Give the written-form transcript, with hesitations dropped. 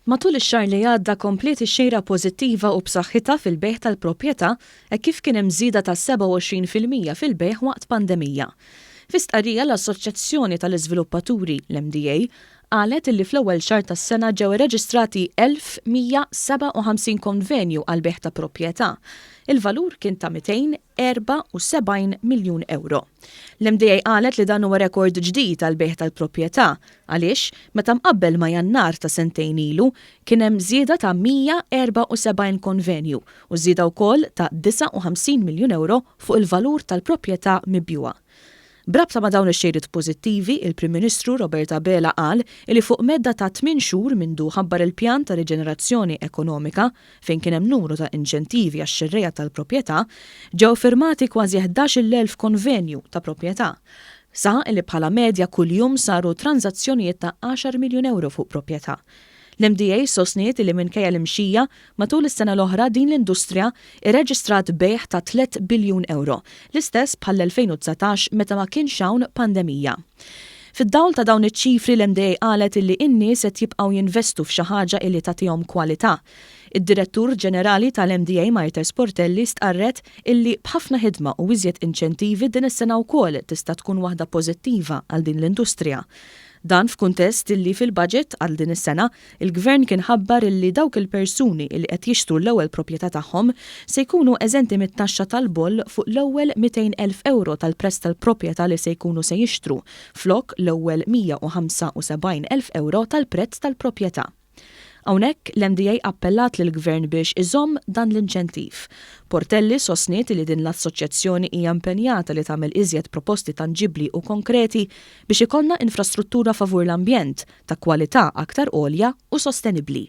Matul ix-xahar li għadda komplet ix-xejra pożittiva u b'saħħitha fil-bejħ tal-proprjetà kif kien hemm żieda ta' 27% fil-bejħ waqt pandemija. Fi stqarrija l-Assoċjazzjoni tal-Iżviluppaturi l-MDA qalet illi fl-ewwel xahar tas-sena ġew irreġistrati 1157 konvenju għal bejħ ta' proprjetà. Il-valur kien ta' 274 miljun euro. L-MDA qalet li dan huwa rekord ġdid għal bejħ tal-proprjetà għaliex meta mqabbel ma' Jannar ta' sentejn ilu kien hemm żieda ta' 174 konvenju u żieda wkoll ta' 59 miljun euro fuq il-valur tal-proprjetà mibjuwa. Brabta ma' dawn ix-xejriet pożittivi, il-Prim Ministru Robert Abela qal li fuq medda ta' 8 xhur mindu ħabbar il-pjan ta' riġenerazzjoni ekonomika fejn kien hemm numru ta' inċentivi għax-xirrejja tal-proprjetà, ġew firmati kważi 11,000 konvenju ta' proprjetà. Sa li bħala medja kuljum saru tranzazzjonijiet ta' 10 miljun euro fuq proprjetà. L-MDA sostniet li minkejja l-imxija matul is-sena l-oħra din l-industrija irreġistrat bejħ ta' 3 biljun euro, l-istess bħall-2019 meta ma kienx hawn pandemija. Fid-dawl ta' dawn iċ-ċifri l-MDA qalet illi n-nies qed jibqgħu jinvestu f'xi ħaġa illi tagħtihom kwalità. Id-Direttur Ġenerali tal-MDA Marta Sportelli stqarret illi b'ħafna ħidma u iżjed inċentivi din is-sena wkoll tista' tkun waħda pożittiva għal din l-industrija. Dan f'kuntest illi fil-budget għal din is-sena, il-Gvern kien ħabbar illi dawk il-persuni illi qed jixtru l-ewwel proprjetà tagħhom se jkunu eżenti mit-taxxa tal-boll fuq l-ewwel 200,000 euro tal-prezz tal-proprjetà li se jkunu se jixtru, flok l-ewwel 175,000 euro tal-prezz tal-proprjetà. Hawnhekk l-MDA appellat lill-Gvern biex iżomm dan l-inċentiv. Portelli sostniet li din l-assoċjazzjoni hija impenjata li tagħmel iżjed proposti tanġibbli u konkreti biex ikollna infrastruttura favur l-ambjent ta' kwalità aktar għolja u sostenibbli.